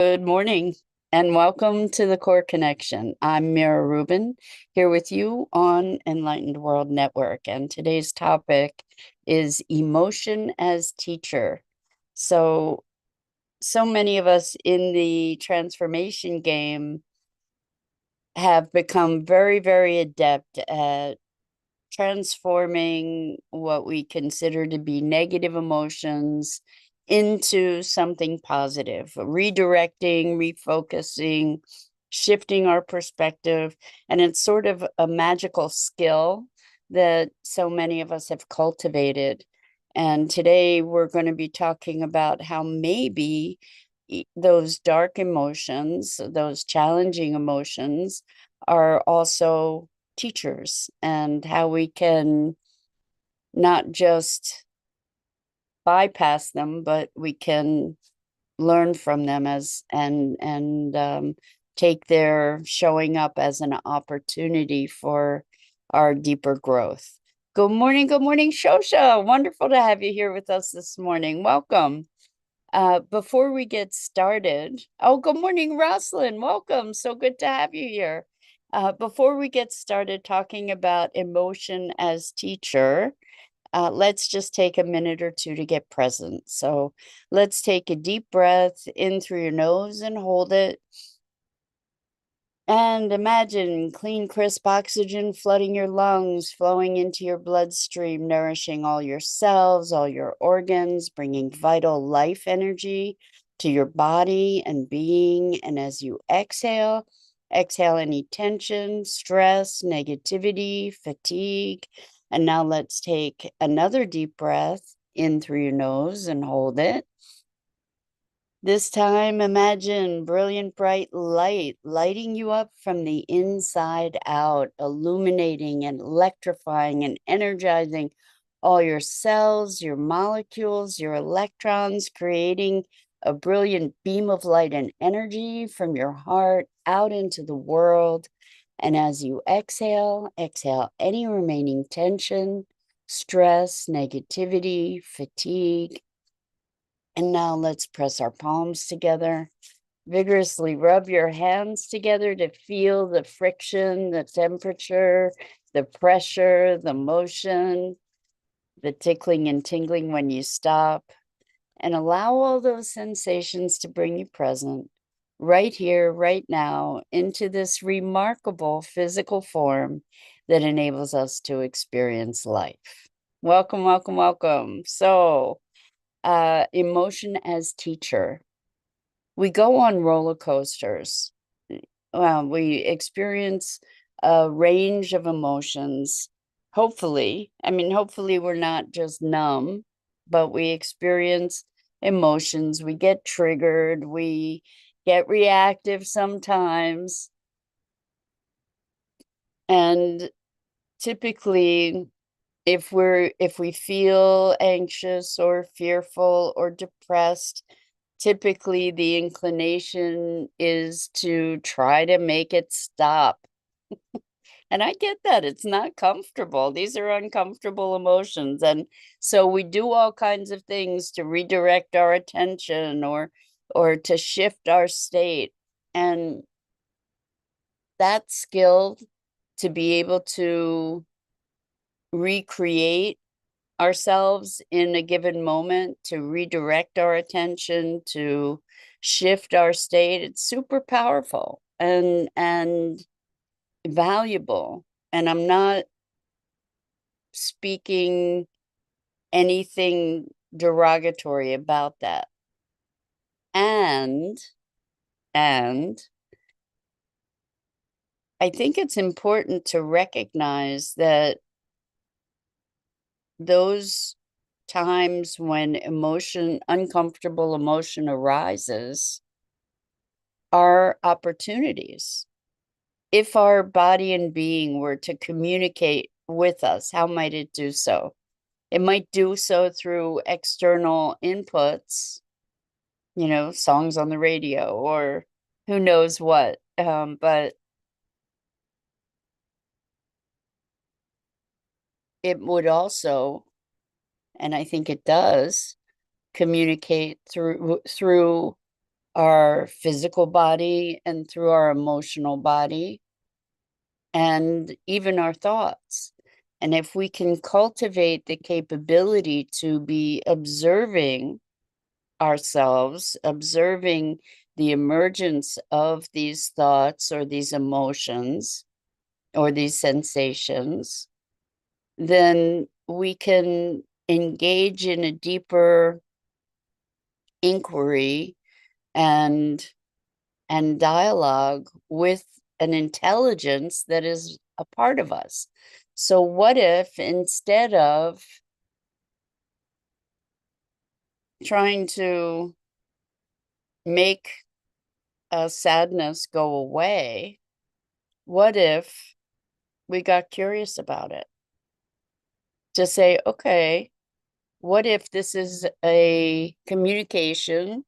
Good morning and welcome to the Core Connection. I'm Mira Rubin here with you on Enlightened World Network, and today's topic is emotion as teacher. So many of us in the transformation game have become very, very adept at transforming what we consider to be negative emotions into something positive, redirecting, refocusing, shifting our perspective. And it's sort of a magical skill that so many of us have cultivated. And today we're going to be talking about how maybe those dark emotions, those challenging emotions, are also teachers, and how we can not just bypass them, but we can learn from them and take their showing up as an opportunity for our deeper growth. Good morning, Shosha. Wonderful to have you here with us this morning. Welcome. Before we get started, oh, good morning, Roslyn. Welcome. So good to have you here. Before we get started talking about emotion as teacher, let's just take a minute or two to get present. So let's take a deep breath in through your nose and hold it. And imagine clean, crisp oxygen flooding your lungs, flowing into your bloodstream, nourishing all your cells, all your organs, bringing vital life energy to your body and being. And as you exhale, exhale any tension, stress, negativity, fatigue. And now let's take another deep breath in through your nose and hold it. This time, imagine brilliant bright light lighting you up from the inside out, illuminating and electrifying and energizing all your cells, your molecules, your electrons, creating a brilliant beam of light and energy from your heart out into the world. And as you exhale, exhale any remaining tension, stress, negativity, fatigue. And now let's press our palms together. Vigorously rub your hands together to feel the friction, the temperature, the pressure, the motion, the tickling and tingling when you stop. And allow all those sensations to bring you present right here, right now, into this remarkable physical form that enables us to experience life. Welcome, welcome, welcome. Emotion as teacher. We go on roller coasters. We experience a range of emotions. Hopefully, we're not just numb, but we experience emotions. We get triggered. We get reactive sometimes. And typically, if we feel anxious or fearful or depressed, typically the inclination is to try to make it stop. And I get that it's not comfortable. These are uncomfortable emotions. And so we do all kinds of things to redirect our attention or to shift our state. And that skill to be able to recreate ourselves in a given moment, to redirect our attention, to shift our state, it's super powerful and valuable. And I'm not speaking anything derogatory about that. And and I think it's important to recognize that those times when uncomfortable emotion arises, are opportunities. If our body and being were to communicate with us, how might it do so? It might do so through external inputs, songs on the radio or who knows what. But it would also, and I think it does, communicate through our physical body and through our emotional body and even our thoughts. And if we can cultivate the capability to be observing ourselves, observing the emergence of these thoughts or these emotions or these sensations, then we can engage in a deeper inquiry and dialogue with an intelligence that is a part of us. So what if instead of trying to make sadness go away, what if we got curious about it? To say, okay, what if this is a communication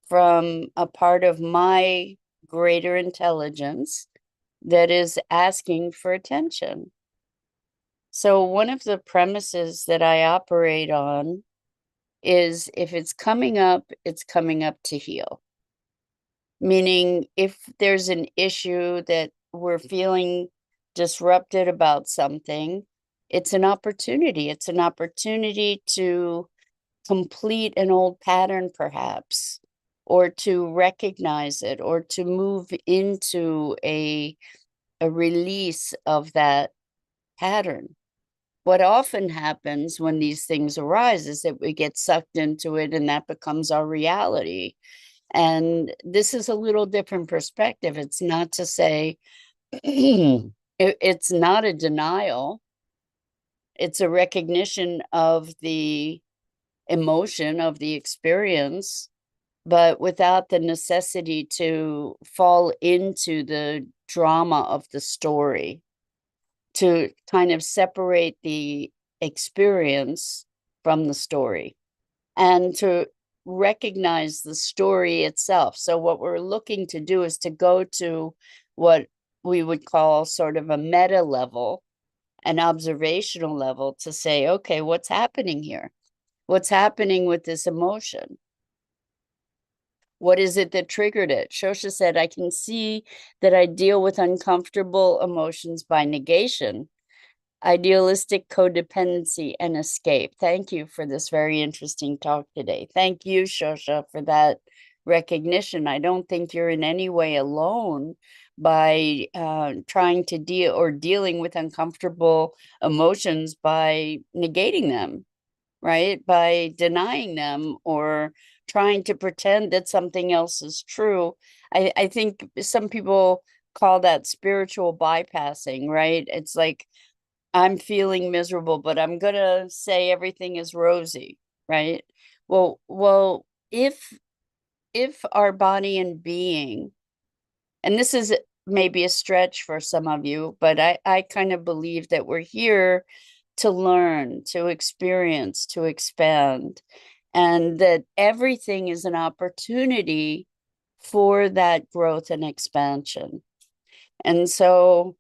from a part of my greater intelligence that is asking for attention? So, one of the premises that I operate on is if it's coming up to heal. Meaning, if there's an issue that we're feeling disrupted about something, it's an opportunity. It's an opportunity to complete an old pattern, perhaps, or to recognize it, or to move into a release of that pattern. What often happens when these things arise is that we get sucked into it and that becomes our reality. And this is a little different perspective. It's not to say it's not a denial, it's a recognition of the emotion, of the experience, but without the necessity to fall into the drama of the story, to kind of separate the experience from the story and to recognize the story itself. So, what we're looking to do is to go to what we would call sort of a meta level, an observational level, to say, okay, what's happening here? What's happening with this emotion? What is it that triggered it? Shosha said, I can see that I deal with uncomfortable emotions by negation, idealistic codependency, and escape. Thank you for this very interesting talk today. Thank you, Shosha, for that recognition. I don't think you're in any way alone by trying to dealing with uncomfortable emotions by negating them, right? By denying them or trying to pretend that something else is true. I think some people call that spiritual bypassing, right? It's like, I'm feeling miserable, but I'm gonna say everything is rosy, right? Well, if our body and being, and this is maybe a stretch for some of you, but I kind of believe that we're here to learn, to experience, to expand, and that everything is an opportunity for that growth and expansion. And so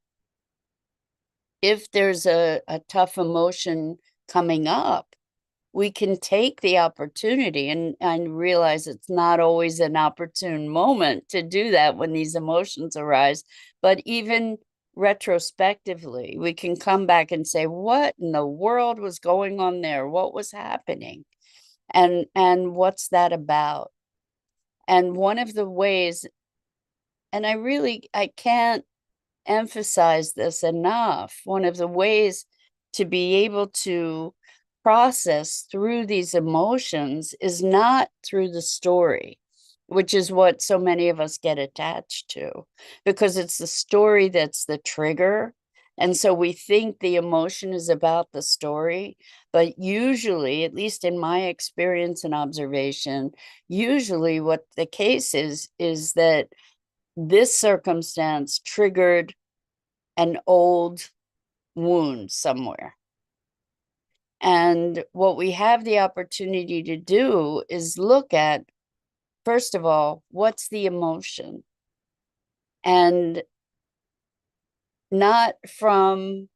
if there's a tough emotion coming up, we can take the opportunity and realize it's not always an opportune moment to do that when these emotions arise. But even retrospectively, we can come back and say, what in the world was going on there? What was happening? And what's that about? And one of the ways, and I can't emphasize this enough. One of the ways to be able to process through these emotions is not through the story, which is what so many of us get attached to, because it's the story that's the trigger. And so we think the emotion is about the story. But usually, at least in my experience and observation, usually what the case is that this circumstance triggered an old wound somewhere. And what we have the opportunity to do is look at, first of all, what's the emotion? And not from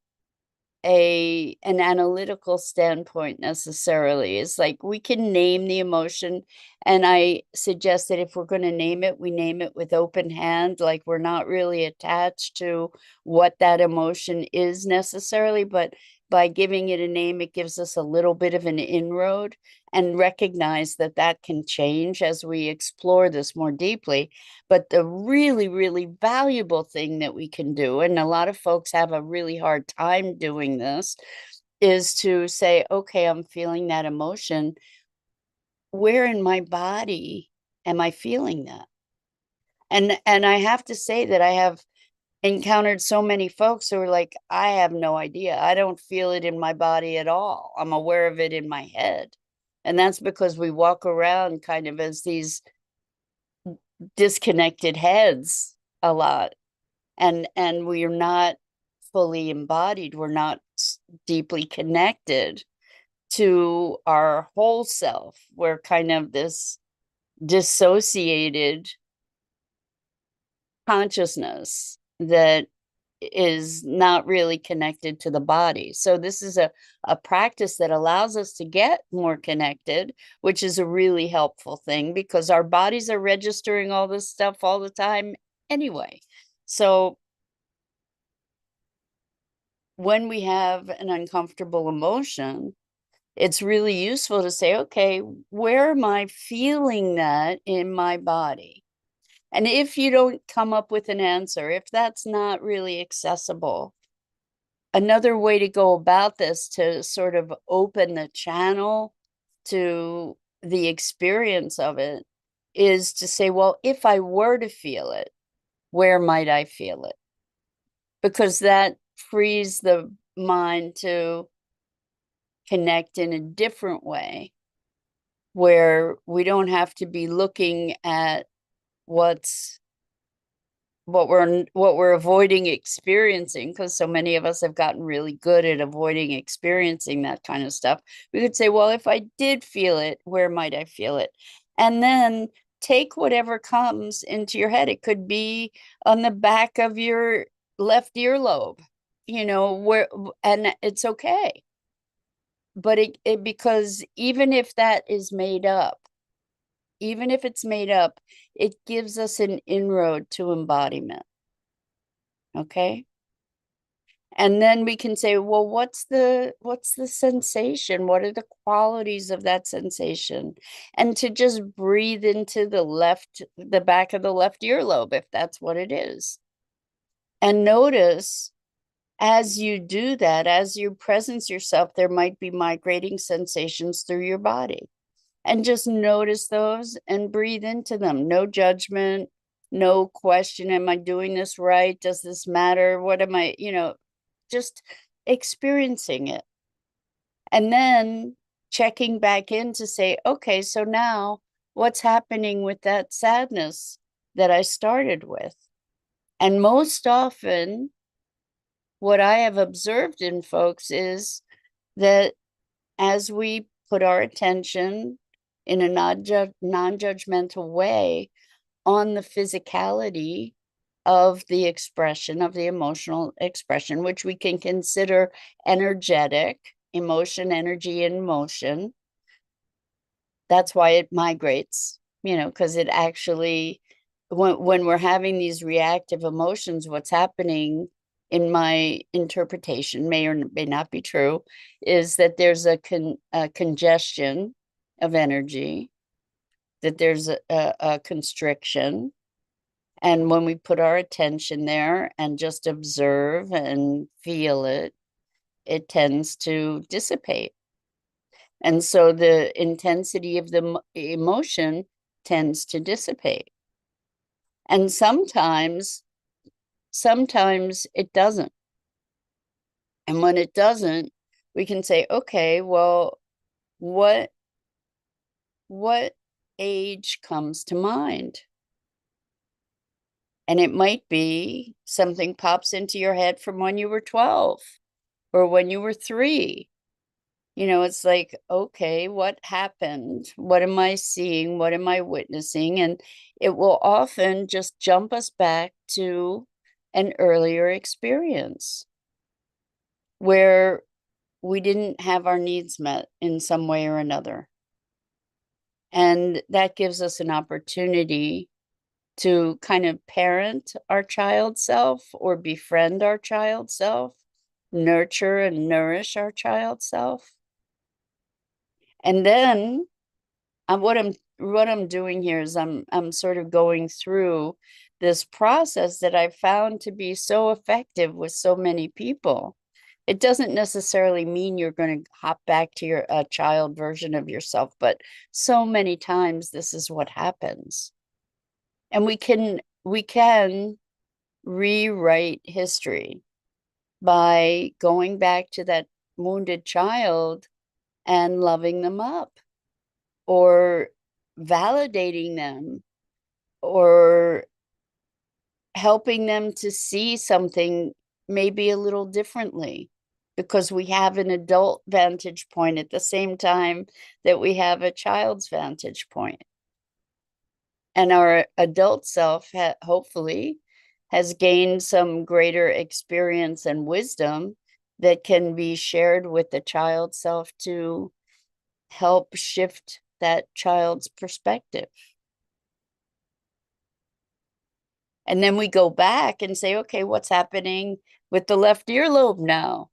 an analytical standpoint necessarily. It's like we can name the emotion, and I suggest that if we're going to name it, we name it with open hand, like we're not really attached to what that emotion is necessarily, but by giving it a name, it gives us a little bit of an inroad, and recognize that that can change as we explore this more deeply. But the really, really valuable thing that we can do, and a lot of folks have a really hard time doing this, is to say, okay, I'm feeling that emotion. Where in my body am I feeling that? And I have to say that I have encountered so many folks who are like, I have no idea. I don't feel it in my body at all. I'm aware of it in my head. And that's because we walk around kind of as these disconnected heads a lot. And we're not fully embodied. We're not deeply connected to our whole self. We're kind of this dissociated consciousness that is not really connected to the body. So this is a practice that allows us to get more connected, which is a really helpful thing because our bodies are registering all this stuff all the time anyway. So when we have an uncomfortable emotion, it's really useful to say, okay, where am I feeling that in my body? And if you don't come up with an answer, if that's not really accessible, another way to go about this to sort of open the channel to the experience of it is to say, well, if I were to feel it, where might I feel it? Because that frees the mind to connect in a different way where we don't have to be looking at what's what we're avoiding experiencing, because so many of us have gotten really good at avoiding experiencing that kind of stuff. We could say, well, if I did feel it, where might I feel it? And then take whatever comes into your head. It could be on the back of your left earlobe, where, and it's okay. But it because even if that is made up, even if it's made up, it gives us an inroad to embodiment. Okay. And then we can say, well, what's the sensation? What are the qualities of that sensation? And to just breathe into the back of the left earlobe, if that's what it is. And notice as you do that, as you presence yourself, there might be migrating sensations through your body. And just notice those and breathe into them. No judgment, no question. Am I doing this right? Does this matter? What am I, just experiencing it. And then checking back in to say, okay, so now what's happening with that sadness that I started with? And most often, what I have observed in folks is that as we put our attention in a non-judgmental way on the physicality of the expression, of the emotional expression, which we can consider energetic, emotion, energy in motion. That's why it migrates, because it actually, when we're having these reactive emotions, what's happening in my interpretation, may or may not be true, is that there's a congestion of energy, that there's a constriction. And when we put our attention there and just observe and feel it, it tends to dissipate. And so the intensity of the emotion tends to dissipate. And sometimes it doesn't. And when it doesn't, we can say, okay, well, what age comes to mind? And it might be something pops into your head from when you were 12 or when you were 3. It's like, okay, what happened? What am I seeing? What am I witnessing? And it will often just jump us back to an earlier experience. where we didn't have our needs met in some way or another. And that gives us an opportunity to kind of parent our child self or befriend our child self, nurture and nourish our child self. And then what I'm doing here is I'm sort of going through this process that I found to be so effective with so many people. It doesn't necessarily mean you're going to hop back to your child version of yourself, but so many times this is what happens. And we can rewrite history by going back to that wounded child and loving them up, or validating them, or helping them to see something maybe a little differently, because we have an adult vantage point at the same time that we have a child's vantage point. And our adult self hopefully has gained some greater experience and wisdom that can be shared with the child self to help shift that child's perspective. And then we go back and say, okay, what's happening with the left earlobe now?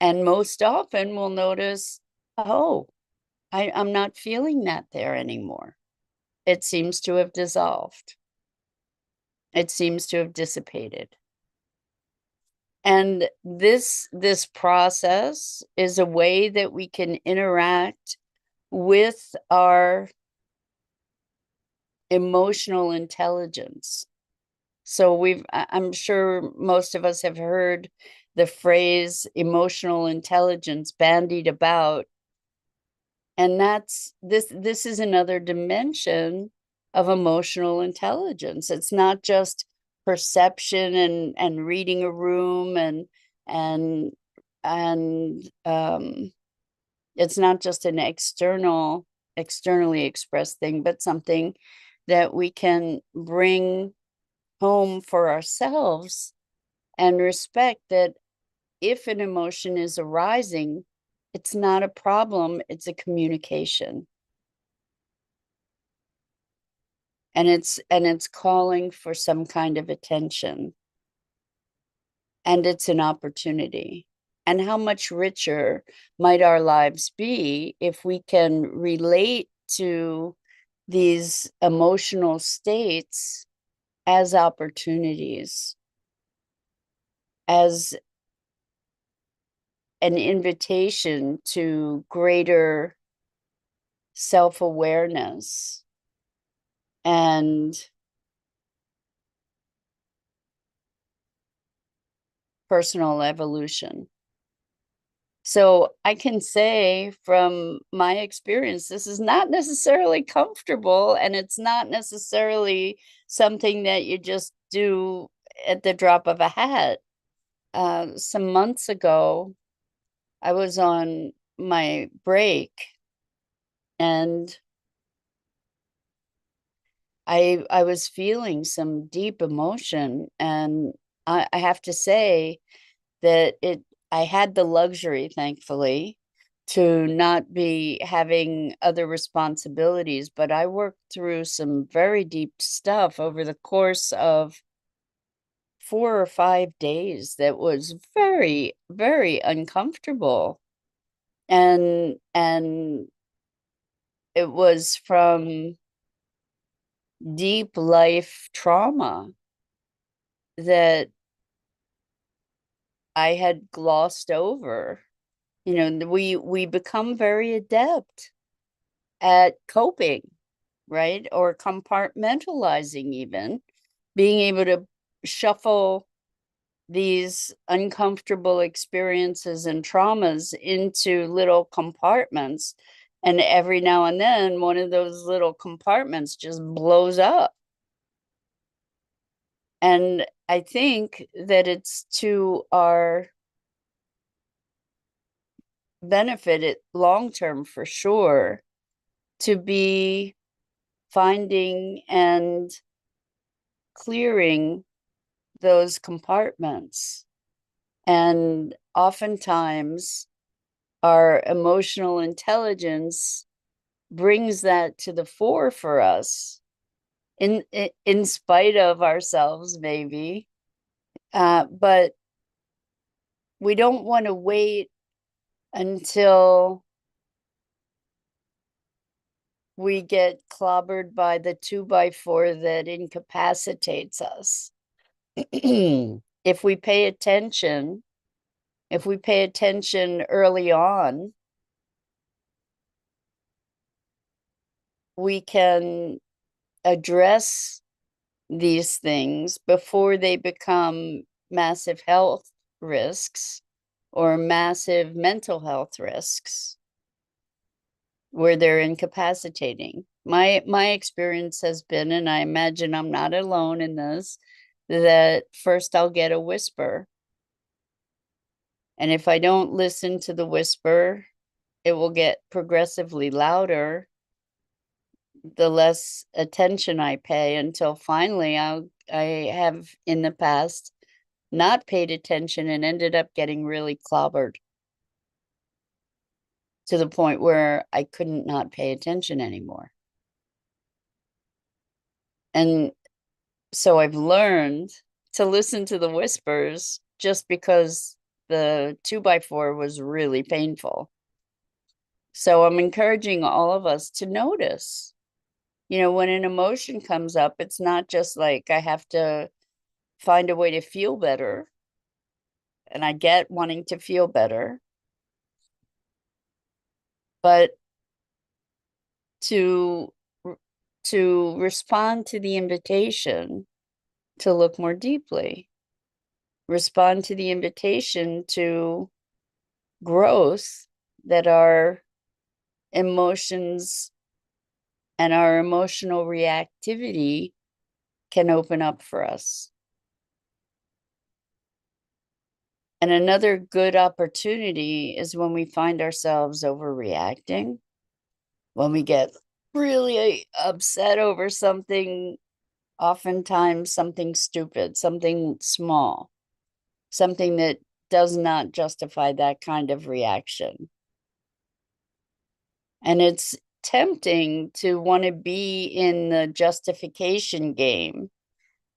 And most often we'll notice, oh, I'm not feeling that there anymore. It seems to have dissolved. It seems to have dissipated. And this process is a way that we can interact with our emotional intelligence. So I'm sure most of us have heard the phrase emotional intelligence bandied about. And this is another dimension of emotional intelligence. It's not just perception and reading a room and it's not just an externally expressed thing, but something that we can bring home for ourselves and respect that if an emotion is arising, it's not a problem, it's a communication. And it's calling for some kind of attention. And it's an opportunity. And how much richer might our lives be if we can relate to these emotional states as opportunities, as an invitation to greater self-awareness and personal evolution. So I can say from my experience, this is not necessarily comfortable, and it's not necessarily something that you just do at the drop of a hat. Some months ago, I was on my break, and I was feeling some deep emotion, and I have to say that I had the luxury, thankfully, to not be having other responsibilities, but I worked through some very deep stuff over the course of 4 or 5 days that was very, very uncomfortable. And it was from deep life trauma that I had glossed over. You know, we become very adept at coping, right? Or compartmentalizing, even being able to shuffle these uncomfortable experiences and traumas into little compartments. And every now and then, one of those little compartments just blows up. And I think that it's to our benefit long term for sure to be finding and clearing those compartments and oftentimes our emotional intelligence brings that to the fore for us in spite of ourselves, maybe. But we don't want to wait until we get clobbered by the 2x4 that incapacitates us. If we pay attention early on, we can address these things before they become massive health risks or massive mental health risks where they're incapacitating. My experience has been, and I imagine I'm not alone in this, that first I'll get a whisper. And if I don't listen to the whisper, it will get progressively louder the less attention I pay, until finally I have in the past not paid attention and ended up getting really clobbered to the point where I couldn't not pay attention anymore. And so I've learned to listen to the whispers just because the 2x4 was really painful. So I'm encouraging all of us to notice, when an emotion comes up, it's not just like I have to find a way to feel better. And I get wanting to feel better, but to respond to the invitation to look more deeply, respond to the invitation to growth that our emotions and our emotional reactivity can open up for us. And another good opportunity is when we find ourselves overreacting, when we get really upset over something, oftentimes something stupid, something small, something that does not justify that kind of reaction. And it's tempting to want to be in the justification game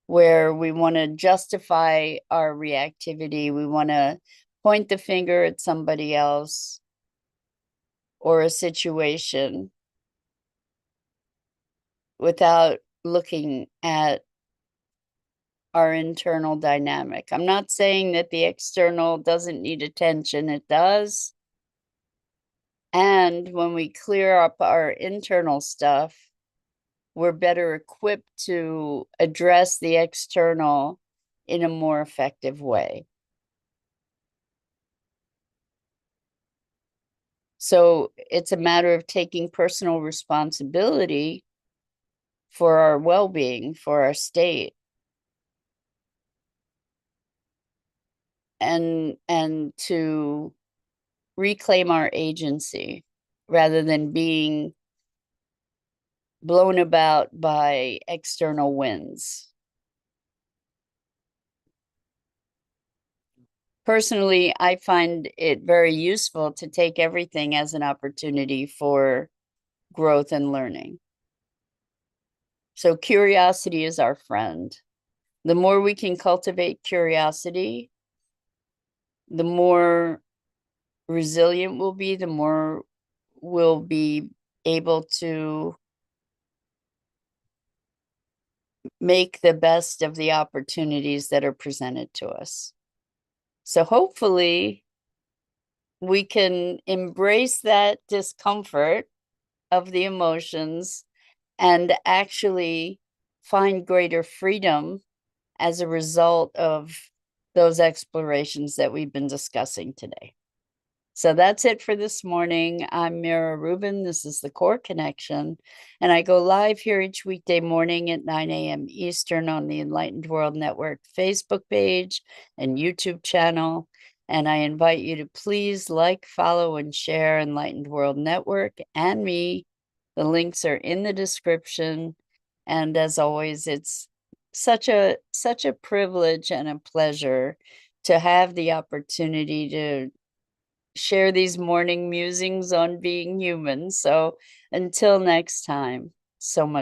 where we want to justify our reactivity. We want to point the finger at somebody else or a situation without looking at our internal dynamic. I'm not saying that the external doesn't need attention, it does. And when we clear up our internal stuff, we're better equipped to address the external in a more effective way. So it's a matter of taking personal responsibility for our well-being, for our state, and to reclaim our agency rather than being blown about by external winds. Personally, I find it very useful to take everything as an opportunity for growth and learning. So curiosity is our friend. The more we can cultivate curiosity, the more resilient we'll be, the more we'll be able to make the best of the opportunities that are presented to us. So hopefully we can embrace that discomfort of the emotions and actually find greater freedom as a result of those explorations that we've been discussing today. So that's it for this morning. I'm Mira Rubin. This is the Core Connection. And I go live here each weekday morning at 9 a.m. Eastern on the Enlightened World Network Facebook page and YouTube channel. And I invite you to please like, follow, and share Enlightened World Network and me. The links are in the description. And as always, it's such a privilege and a pleasure to have the opportunity to share these morning musings on being human. So until next time, so much.